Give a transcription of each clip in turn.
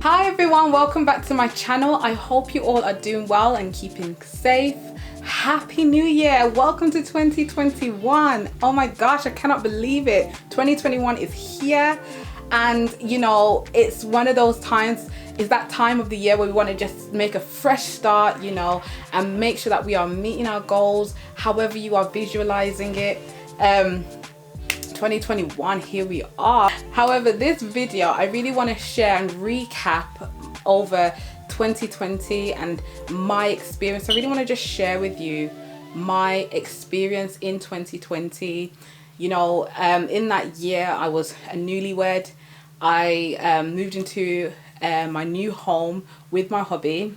Hi everyone, welcome back to my channel. I hope you all are doing well and keeping safe. Happy New Year! Welcome to 2021. Oh my gosh, I cannot believe it. 2021 is here, and you know, it's one of those times, it's that time of the year where we want to just make a fresh start, you know, and make sure that we are meeting our goals, however you are visualizing it. 2021, here we are. However, this video I really want to share and recap over 2020 and my experience. I really want to just share with you my experience in 2020. You know, in that year I was a newlywed. I moved into my new home with my hubby.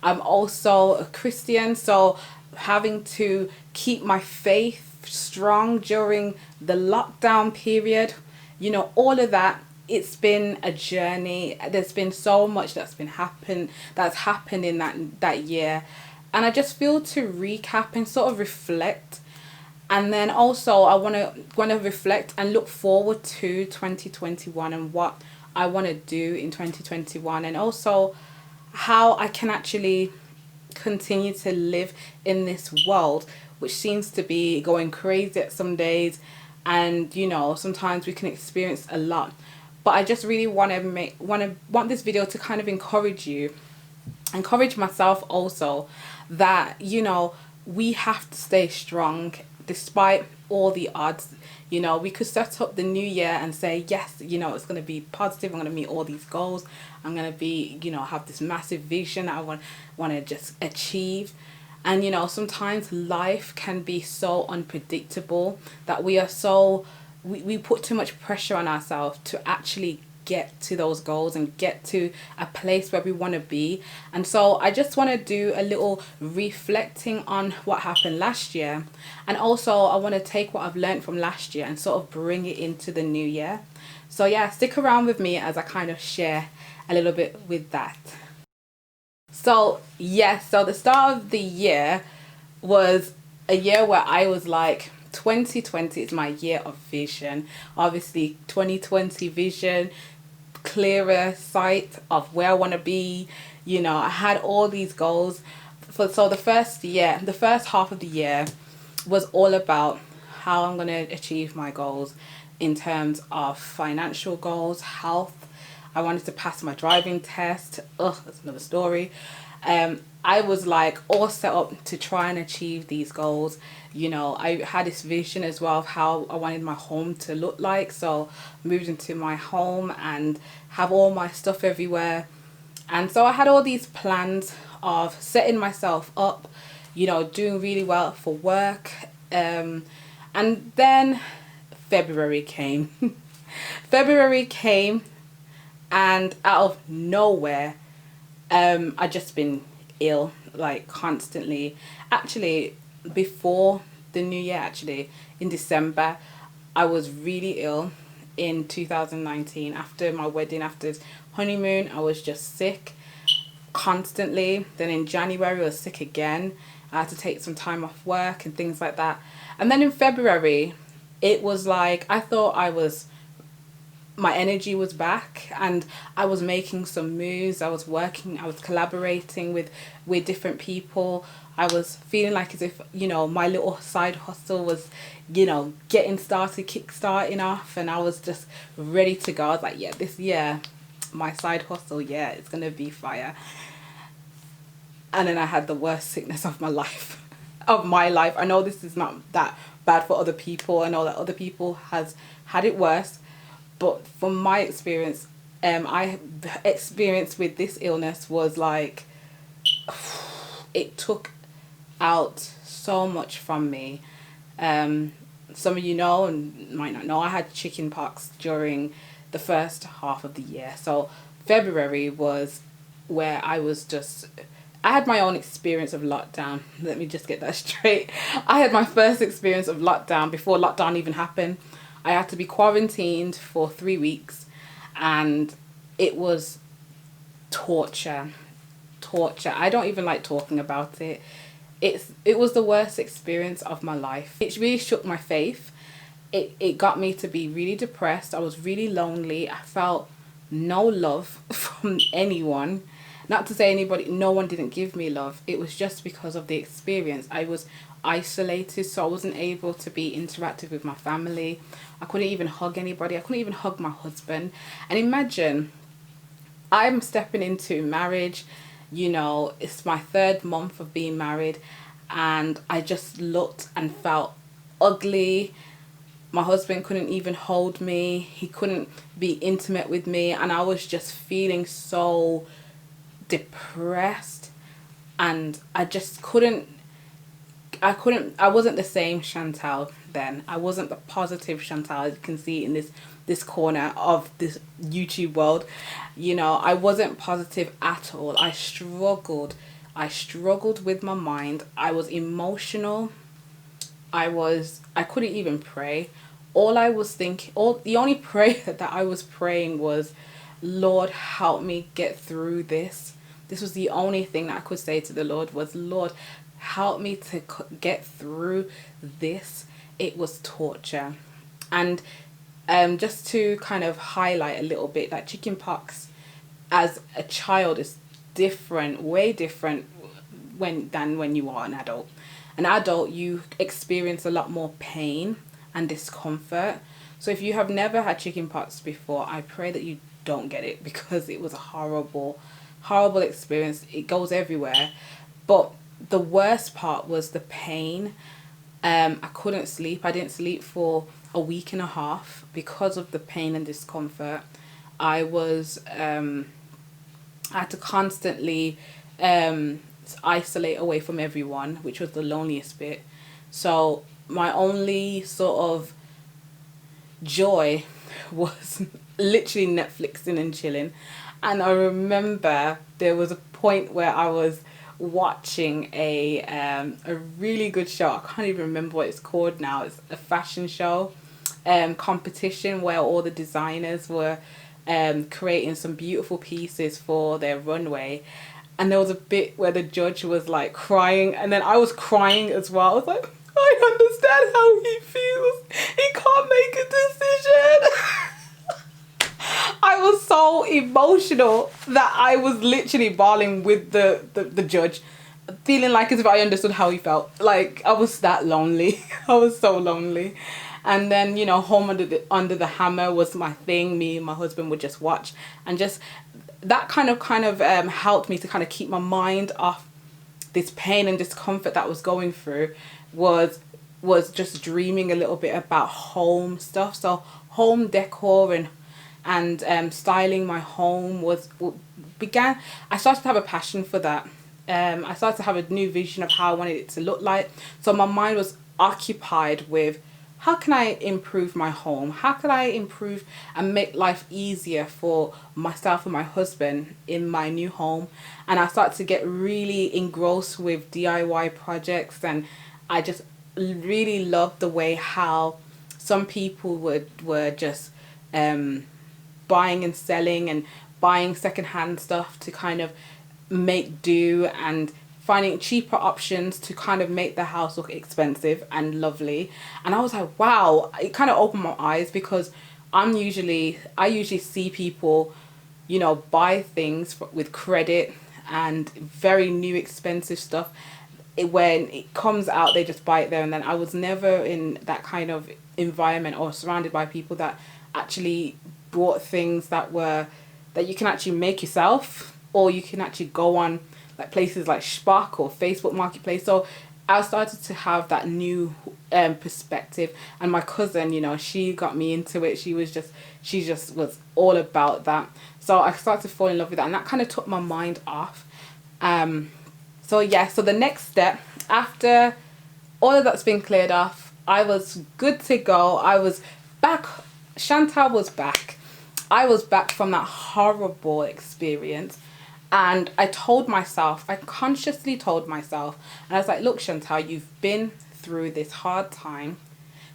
I'm also a Christian, so having to keep my faith strong during the lockdown period, you know, all of that. It's been a journey. There's been so much that's happened in that year, and I just feel to recap and sort of reflect. And then also I want to reflect and look forward to 2021 and what I want to do in 2021, and also how I can actually continue to live in this world which seems to be going crazy at some days, and you know, sometimes we can experience a lot. But I just really want this video to kind of encourage myself also, that you know, we have to stay strong despite all the odds. You know, we could set up the new year and say, yes, you know, it's going to be positive, I'm going to meet all these goals, I'm going to be, you know, have this massive vision that I want to just achieve. And you know, sometimes life can be so unpredictable that we put too much pressure on ourselves to actually get to those goals and get to a place where we want to be. And so I just want to do a little reflecting on what happened last year, and also I want to take what I've learned from last year and sort of bring it into the new year. So yeah, stick around with me as I kind of share a little bit with that. So yes, so the start of the year was a year where I was like, 2020 is my year of vision. Obviously 2020 vision, clearer sight of where I want to be. You know, I had all these goals. So the first half of the year was all about how I'm going to achieve my goals in terms of financial goals, health. I wanted to pass my driving test. That's another story. I was like all set up to try and achieve these goals. You know, I had this vision as well of how I wanted my home to look like. So I moved into my home and have all my stuff everywhere. And so I had all these plans of setting myself up, you know, doing really well for work. And then February came. February came. And out of nowhere, I just been ill, like constantly. Actually, before the new year, actually in December, I was really ill in 2019. After my wedding, after honeymoon, I was just sick constantly. Then in January, I was sick again. I had to take some time off work and things like that. And then in February, it was like I thought my energy was back, and I was making some moves. I was working, I was collaborating with different people. I was feeling like as if, you know, my little side hustle was, you know, kickstarting off, and I was just ready to go. I was like, yeah, this year, my side hustle, yeah, it's going to be fire. And then I had the worst sickness of my life. I know this is not that bad for other people. I know that other people has had it worse. But from my experience, I experienced with this illness was like, it took out so much from me. Some of you know and might not know, I had chicken pox during the first half of the year. So February was where I had my own experience of lockdown. Let me just get that straight. I had my first experience of lockdown before lockdown even happened. I had to be quarantined for 3 weeks, and it was torture. I don't even like talking about it. It was the worst experience of my life. It really shook my faith. It got me to be really depressed. I was really lonely. I felt no love from anyone. Not to say no one didn't give me love. It was just because of the experience. I was isolated, so I wasn't able to be interactive with my family. I couldn't even hug anybody. I couldn't even hug my husband. And imagine, I'm stepping into marriage, it's my 3rd month of being married, and I just looked and felt ugly. My husband couldn't even hold me. He couldn't be intimate with me, and I was just feeling so depressed, and I wasn't the same Chantelle then. I wasn't the positive Chantelle, as you can see in this corner of this YouTube world. I wasn't positive at all. I struggled with my mind. I was emotional. I couldn't even pray. The only prayer that I was praying was, Lord, help me get through this. This was the only thing that I could say to the Lord, was, Lord, help me to get through this. It was torture. And just to kind of highlight a little bit, that chickenpox as a child is different, way different than when you are an adult. An adult, you experience a lot more pain and discomfort. So if you have never had chickenpox before, I pray that you don't get it, because it was a horrible experience. It goes everywhere. But the worst part was the pain. I couldn't sleep. I didn't sleep for a week and a half because of the pain and discomfort. I had to constantly isolate away from everyone, which was the loneliest bit. So my only sort of joy was literally Netflixing and chilling. And I remember there was a point where I was watching a really good show. I can't even remember what it's called now. It's a fashion show competition where all the designers were creating some beautiful pieces for their runway. And there was a bit where the judge was like crying, and then I was crying as well. I was like, I understand how he feels. He can't make a decision. I was so emotional that I was literally bawling with the judge, feeling like as if I understood how he felt. Like, I was that lonely. I was so lonely. And then, Home Under the Hammer was my thing. Me and my husband would just watch, and just that kind of helped me to kind of keep my mind off this pain and discomfort that I was going through. Was just dreaming a little bit about home stuff. So home decor and styling my home I started to have a passion for that. I started to have a new vision of how I wanted it to look like. So my mind was occupied with, how can I improve my home? How can I improve and make life easier for myself and my husband in my new home? And I started to get really engrossed with DIY projects, and I just really loved the way how some people were just buying and selling and buying secondhand stuff to kind of make do, and finding cheaper options to kind of make the house look expensive and lovely. And I was like, wow, it kind of opened my eyes, because I usually see people, buy things with credit and very new expensive stuff. When it comes out, they just buy it there and then. I was never in that kind of environment or surrounded by people that actually bought things that you can actually make yourself, or you can actually go on like places like Spark or Facebook Marketplace. So I started to have that new perspective. And my cousin, she got me into it. She just was all about that. So I started to fall in love with that, and that kind of took my mind off. So the next step, after all of that's been cleared off, I was good to go. I was back. Chantelle was back. I was back from that horrible experience. And I consciously told myself, and I was like, look, Chantelle, you've been through this hard time.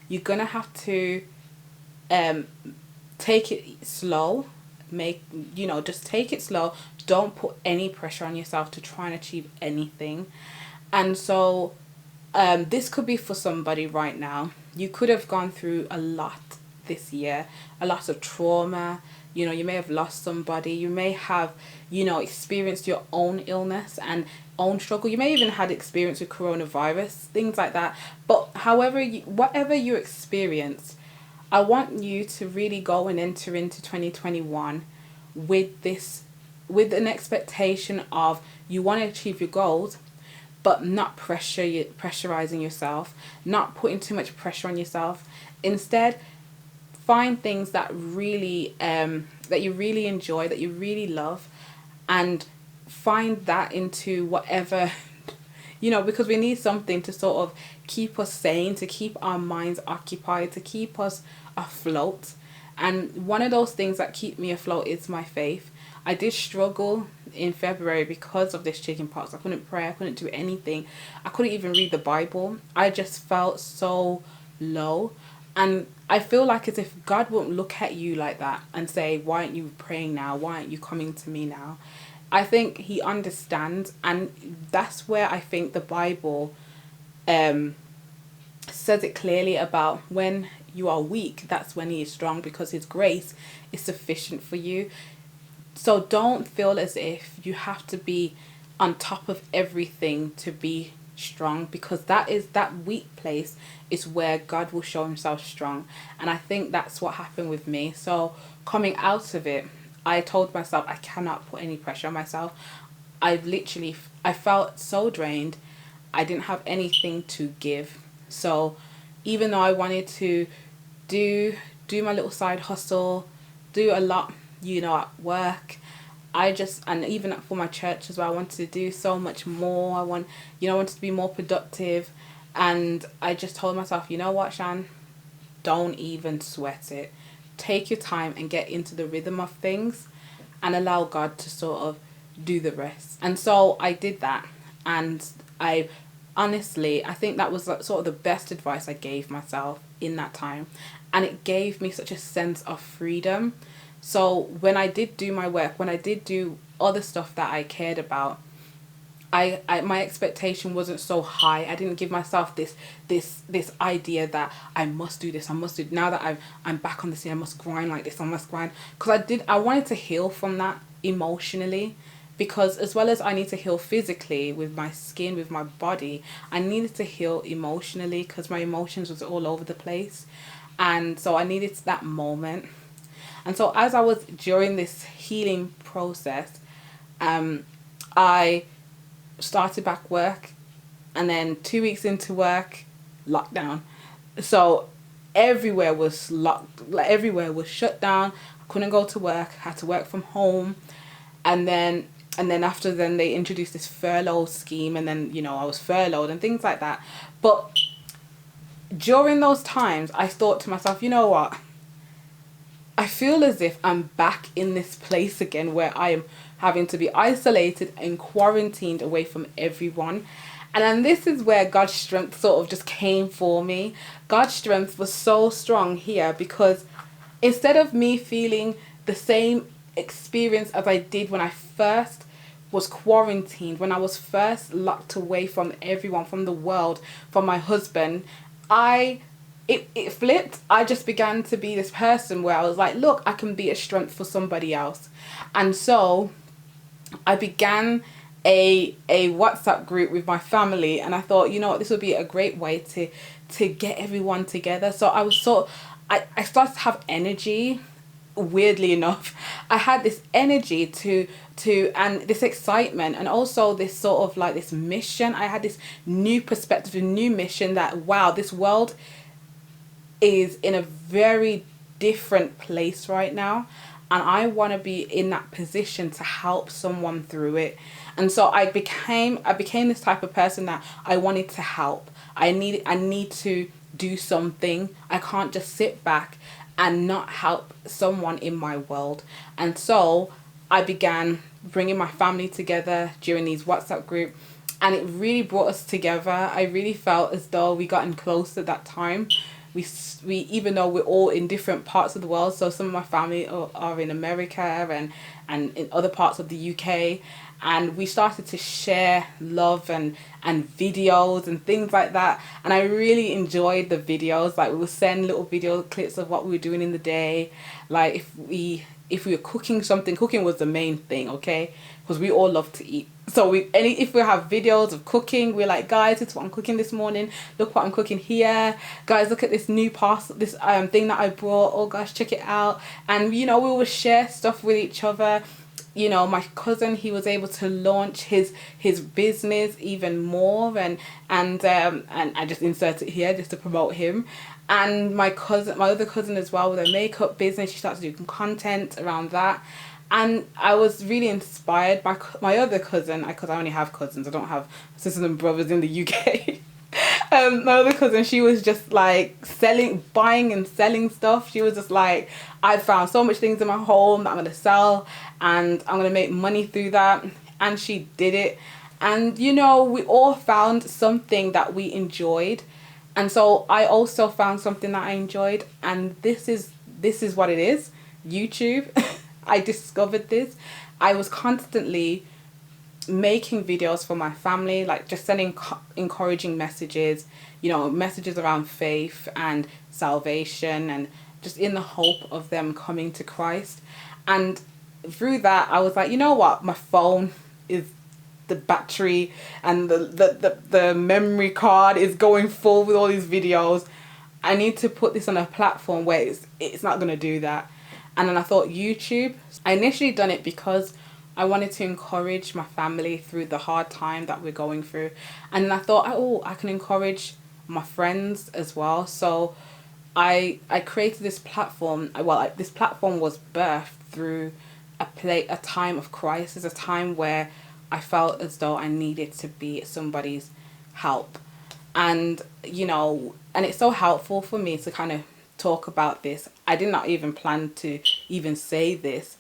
You're going to have to take it slow. Just take it slow. Don't put any pressure on yourself to try and achieve anything. And so this could be for somebody right now. You could have gone through a lot this year, a lot of trauma. You know, you may have lost somebody, you may have, you know, experienced your own illness and own struggle. You may even had experience with coronavirus, things like that. But whatever you experience, I want you to really go and enter into 2021 with with an expectation of you want to achieve your goals, but not pressurizing yourself, not putting too much pressure on yourself. Instead, find things that really that you really enjoy, that you really love, and find that into whatever because we need something to sort of keep us sane, to keep our minds occupied, to keep us afloat. And one of those things that keep me afloat is my faith. I did struggle in February because of this chicken pox. I couldn't pray, I couldn't do anything. I couldn't even read the Bible. I just felt so low. And I feel like as if God won't look at you like that and say, why aren't you praying now? Why aren't you coming to me now? I think he understands, and that's where I think the Bible says it clearly about when you are weak, that's when he is strong, because his grace is sufficient for you. So don't feel as if you have to be on top of everything to be strong, because that weak place is where God will show himself strong. And I think that's what happened with me. So coming out of it, I told myself I cannot put any pressure on myself. I felt so drained. I didn't have anything to give. So even though I wanted to do my little side hustle, do a lot, at work, and even for my church as well, I wanted to do so much more. I wanted to be more productive. And I just told myself, you know what, Shan, don't even sweat it. Take your time and get into the rhythm of things and allow God to sort of do the rest. And so I did that. And I think that was sort of the best advice I gave myself in that time. And it gave me such a sense of freedom. So when I did do my work, when I did do other stuff that I cared about, my expectation wasn't so high. I didn't give myself this idea that I must do this. Now that I'm back on the scene, I must grind like this. I must grind, because I wanted to heal from that emotionally, because as well as I need to heal physically with my skin, with my body, I needed to heal emotionally, because my emotions was all over the place, and so I needed that moment. And so as I was during this healing process, I started back work, and then 2 weeks into work, lockdown. So everywhere was locked, everywhere was shut down. I couldn't go to work, had to work from home. And then after then they introduced this furlough scheme, and then I was furloughed and things like that. But during those times I thought to myself, you know what, I feel as if I'm back in this place again where I am having to be isolated and quarantined away from everyone. And then this is where God's strength sort of just came for me. God's strength was so strong here, because instead of me feeling the same experience as I did when I first was quarantined, when I was first locked away from everyone, from the world, from my husband, it flipped. I just began to be this person where I was like, look, I can be a strength for somebody else. And so I began a WhatsApp group with my family, and I thought, this would be a great way to get everyone together. So I started to have energy. Weirdly enough, I had this energy to and this excitement, and also this sort of like this mission. I had this new perspective, a new mission, that wow, this world is in a very different place right now, and I want to be in that position to help someone through it. And so I became this type of person that I wanted to help. I need to do something. I can't just sit back and not help someone in my world. And so I began bringing my family together during these WhatsApp group, and it really brought us together. I really felt as though we gotten close at that time, we even though we're all in different parts of the world, so some of my family are in America and in other parts of the UK, and we started to share love and videos and things like that, and I really enjoyed the videos. Like, we would send little video clips of what we were doing in the day. Like, if we were cooking something, cooking was the main thing, okay, because we all love to eat. So if we have videos of cooking, we're like, guys, this is what I'm cooking this morning, look what I'm cooking here, guys, look at this new parcel, this thing that I brought, oh gosh, check it out. And we will share stuff with each other. My cousin, he was able to launch his business even more, and I just insert it here just to promote him. And my other cousin as well, with her makeup business, she started to do content around that. And I was really inspired by my other cousin, because I only have cousins, I don't have sisters and brothers in the UK. My other cousin, she was just like buying and selling stuff. She was just like, I found so much things in my home that I'm going to sell, and I'm going to make money through that. And she did it. And, we all found something that we enjoyed. And so I also found something that I enjoyed. And this is what it is. YouTube. I discovered this. I was constantly making videos for my family, like just sending encouraging messages, messages around faith and salvation, and just in the hope of them coming to Christ. And through that, I was like, you know what, my phone is, the battery and the memory card is going full with all these videos. I need to put this on a platform where it's not going to do that. And then I thought YouTube. I initially done it because I wanted to encourage my family through the hard time that we're going through. And then I thought, I can encourage my friends as well. So I created this platform. This platform was birthed through a time of crisis, a time where I felt as though I needed to be somebody's help. And, and it's so helpful for me to kind of talk about this. I did not even plan to even say this,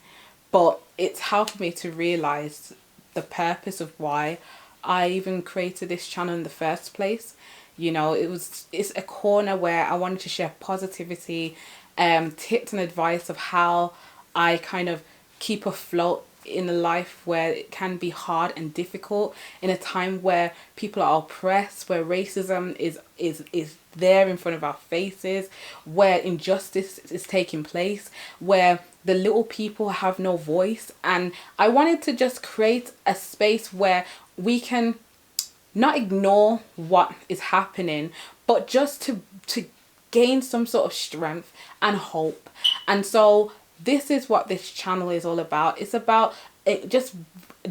but it's helped me to realize the purpose of why I even created this channel in the first place. It's a corner where I wanted to share positivity, tips and advice of how I kind of keep afloat in a life where it can be hard and difficult, in a time where people are oppressed, where racism is there in front of our faces, where injustice is taking place, where the little people have no voice. And I wanted to just create a space where we can not ignore what is happening, but just to gain some sort of strength and hope. And so this is what this channel is all about. It's about just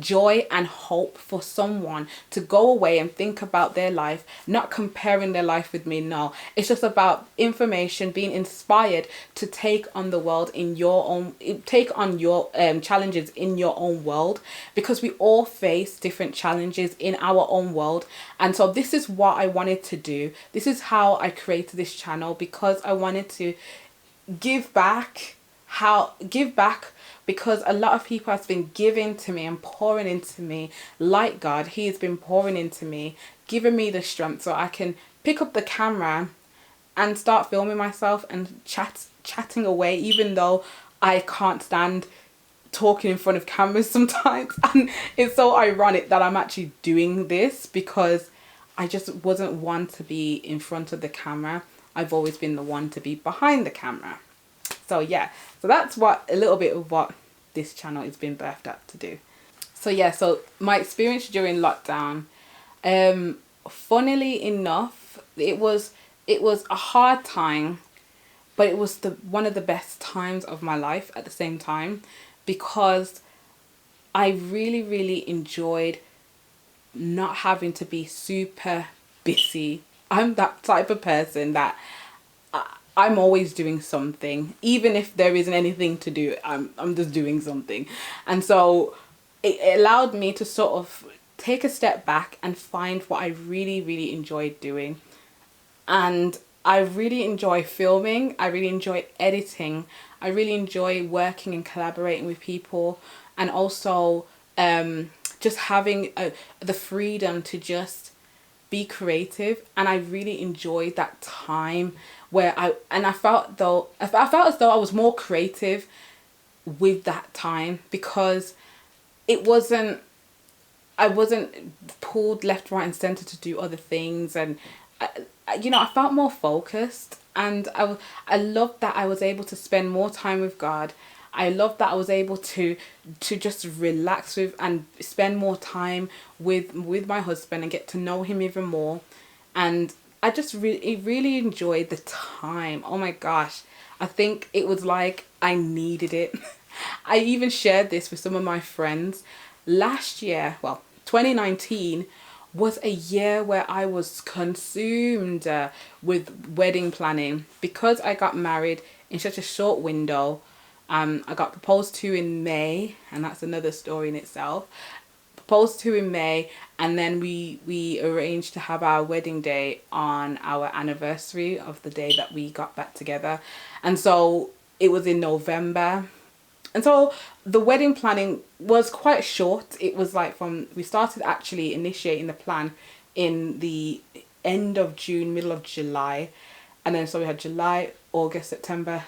joy and hope for someone to go away and think about their life, not comparing their life with me. No, it's just about information, being inspired to take on the world in your own, take on your challenges in your own world, because we all face different challenges in our own world. And so this is what I wanted to do. This is how I created this channel, because I wanted to give back. Because a lot of people have been giving to me and pouring into me, like God. He has been pouring into me, giving me the strength so I can pick up the camera and start filming myself and chatting away, even though I can't stand talking in front of cameras sometimes. And it's so ironic that I'm actually doing this, because I just wasn't one to be in front of the camera. I've always been the one to be behind the camera. So yeah, so that's a little bit of what this channel has been birthed up to do. So my experience during lockdown, funnily enough, it was a hard time, but it was one of the best times of my life at the same time, because I really, really enjoyed not having to be super busy. I'm that type of person that I'm always doing something, even if there isn't anything to do. I'm just doing something. And so it allowed me to sort of take a step back and find what I really, really enjoyed doing. And I really enjoy filming. I really enjoy editing. I really enjoy working and collaborating with people, and also just having the freedom to just be creative, and I really enjoyed that time where I felt though I felt as though I was more creative with that time, because it wasn't I wasn't pulled left, right, and center to do other things, and I felt more focused, and I loved that I was able to spend more time with God. I loved that I was able to just relax with and spend more time with my husband and get to know him even more, and I just really enjoyed the time. Oh my gosh, I think it was like I needed it. I even shared this with some of my friends. Last year, well, 2019 was a year where I was consumed with wedding planning, because I got married in such a short window. I got proposed to in May, and that's another story in itself. Proposed to in May, and then we arranged to have our wedding day on our anniversary of the day that we got back together, and so it was in November. And so the wedding planning was quite short. It was like we started actually initiating the plan in the end of June, middle of July. And then so we had July, August, September,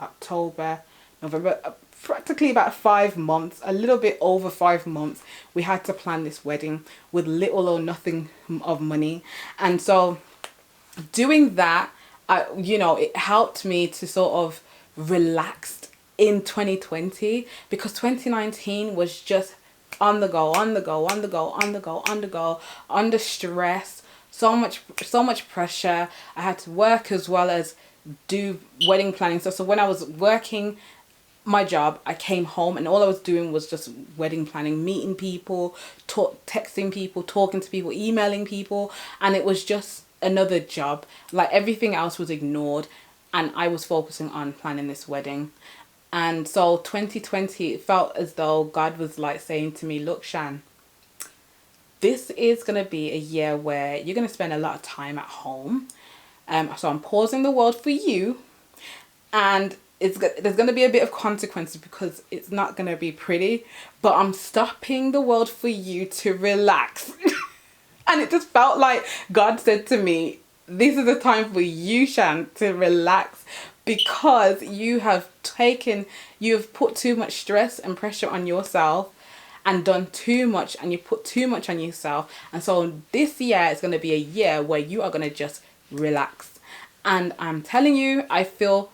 October, November, practically about 5 months, a little bit over 5 months. We had to plan this wedding with little or nothing of money. And so doing that, it helped me to sort of relax in 2020, because 2019 was just on the go, under stress, so much pressure. I had to work as well as do wedding planning. So when I was working my job, I came home and all I was doing was just wedding planning, meeting people, texting people, talking to people, emailing people, and it was just another job. Like everything else was ignored, and I was focusing on planning this wedding. And so 2020, it felt as though God was like saying to me, look, Shan, this is going to be a year where you're going to spend a lot of time at home. So I'm pausing the world for you, and there's going to be a bit of consequences because it's not going to be pretty, but I'm stopping the world for you to relax. And it just felt like God said to me, this is the time for you, Shan, to relax, because you have put too much stress and pressure on yourself and done too much, and you put too much on yourself. And so this year is going to be a year where you are going to just relax. And I'm telling you, I feel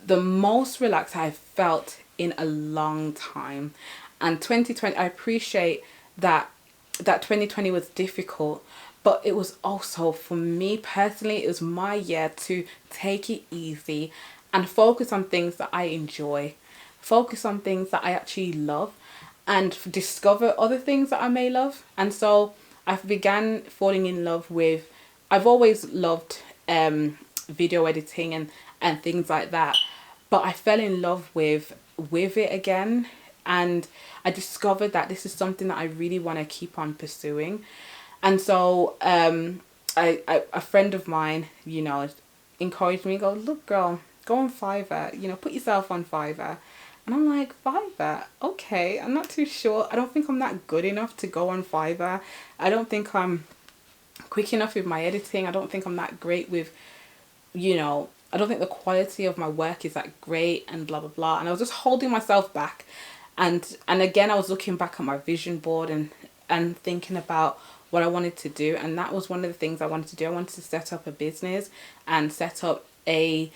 the most relaxed I've felt in a long time. And 2020, I appreciate that 2020 was difficult, but it was also, for me personally, it was my year to take it easy and focus on things that I enjoy, focus on things that I actually love, and discover other things that I may love. And so I began falling in love with, I've always loved video editing and things like that, but I fell in love with it again, and I discovered that this is something that I really want to keep on pursuing. And so a friend of mine, encouraged me, go, look, girl, go on Fiverr, put yourself on Fiverr. And I'm like, Fiverr? Okay, I'm not too sure. I don't think I'm that good enough to go on Fiverr. I don't think I'm quick enough with my editing. I don't think I'm that great with, I don't think the quality of my work is that great, and blah, blah, blah. And I was just holding myself back. And again, I was looking back at my vision board and thinking about what I wanted to do. And that was one of the things I wanted to do. I wanted to set up a business and set up a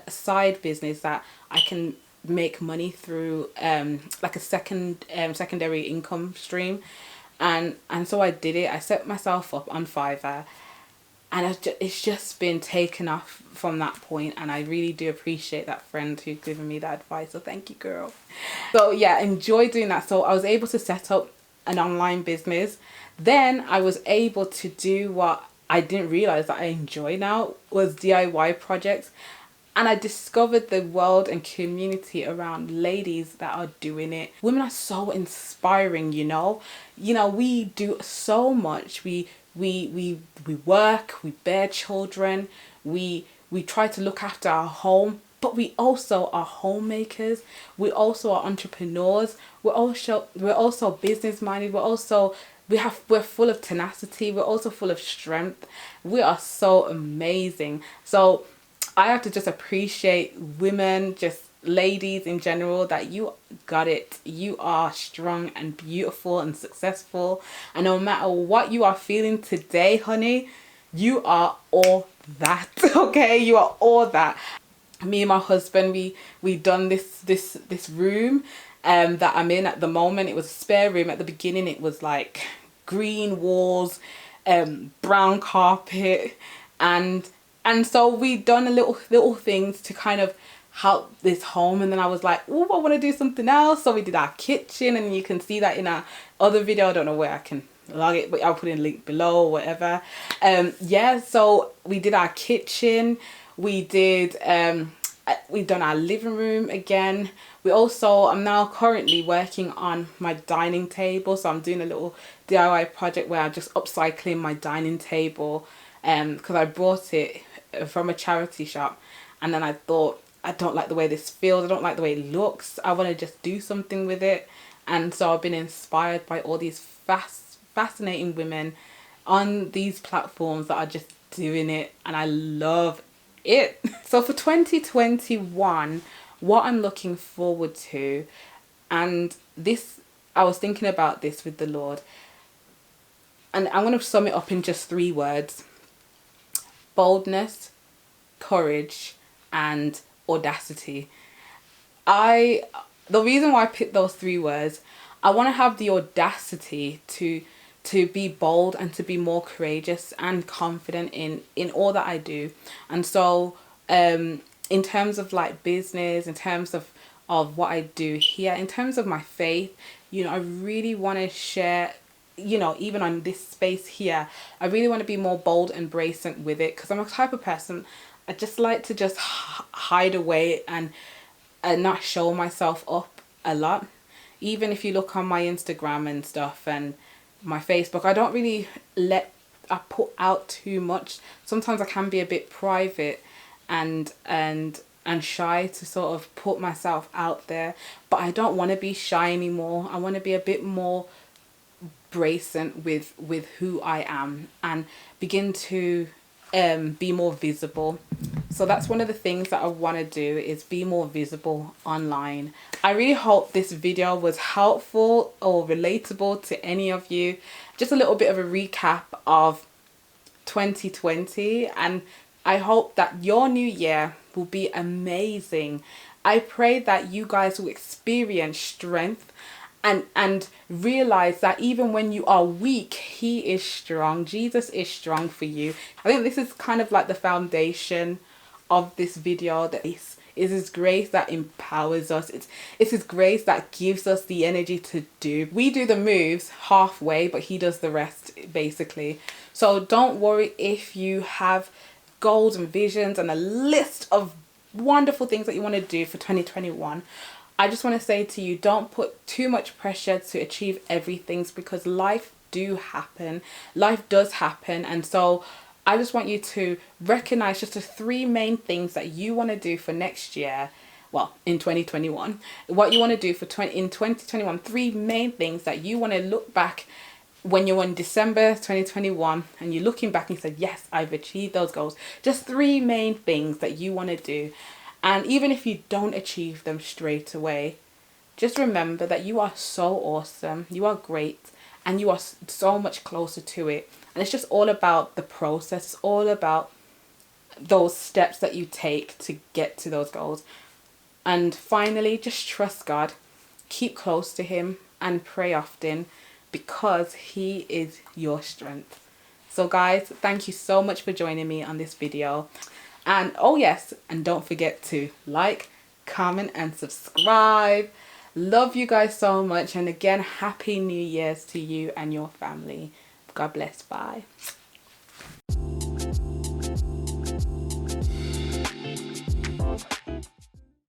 side business that I can make money through, like a secondary income stream. And so I did it. I set myself up on Fiverr, and it's just been taken off from that point. And I really do appreciate that friend who's given me that advice. So thank you, girl. So yeah, enjoy doing that. So I was able to set up an online business. Then I was able to do what I didn't realize that I enjoy now, was DIY projects. And I discovered the world and community around ladies that are doing it. Women are so inspiring, we do so much. We work, we bear children, we try to look after our home, but we also are homemakers. We also are entrepreneurs. We're also business minded. We're also we're full of tenacity. We're also full of strength. We are so amazing. So I have to just appreciate women, just ladies in general, that you got it. You are strong and beautiful and successful. And no matter what you are feeling today, honey, you are all that. Okay, you are all that. Me and my husband, we done this room that I'm in at the moment. It was a spare room. At the beginning it was like green walls, brown carpet, and so we done a little things to kind of help this home. And then I was like, oh, I want to do something else. So we did our kitchen, and you can see that in our other video. I don't know where I can log it, but I'll put in a link below or whatever. Yeah, so we did our kitchen. We did we've done our living room again. We also, I'm now currently working on my dining table. So I'm doing a little DIY project where I'm just upcycling my dining table, because I brought it from a charity shop, and then I thought, I don't like the way this feels, I don't like the way it looks, I want to just do something with it. And so I've been inspired by all these fascinating women on these platforms that are just doing it, and I love it. So for 2021, what I'm looking forward to, and this, I was thinking about this with the Lord, and I'm going to sum it up in just 3 words: boldness, courage, and audacity. The reason why I picked those 3 words, I want to have the audacity to be bold and to be more courageous and confident in all that I do. And so in terms of like business, in terms of what I do here, in terms of my faith, you know, I really want to share, you know, even on this space here, I really want to be more bold and brazen with it, because I'm a type of person, I just like to just hide away and not show myself up a lot. Even if you look on my Instagram and stuff and my Facebook, I don't really I put out too much. Sometimes I can be a bit private and shy to sort of put myself out there, but I don't want to be shy anymore. I want to be a bit more brazen with who I am and begin to be more visible. So that's one of the things that I want to do, is be more visible online. I really hope this video was helpful or relatable to any of you. Just a little bit of a recap of 2020, and I hope that your new year will be amazing. I pray that you guys will experience strength and realize that even when you are weak, he is strong. Jesus is strong for you. I think this is kind of like the foundation of this video, that is his grace that empowers us. It's his grace that gives us the energy to do. We do the moves halfway, but he does the rest, basically. So don't worry if you have goals and visions and a list of wonderful things that you want to do for 2021. I just want to say to you, don't put too much pressure to achieve everything, because life does happen. And so I just want you to recognize just the 3 main things that you want to do for next year. Well, in 2021, what you want to do in 2021, 3 main things that you want to look back when you're in December 2021 and you're looking back and you said, yes, I've achieved those goals. Just 3 main things that you want to do. And even if you don't achieve them straight away, just remember that you are so awesome, you are great, and you are so much closer to it. And it's just all about the process. It's all about those steps that you take to get to those goals. And finally, just trust God, keep close to him, and pray often, because he is your strength. So guys, thank you so much for joining me on this video. And oh yes, and don't forget to like, comment, and subscribe. Love you guys so much. And again, happy New Year's to you and your family. God bless. Bye.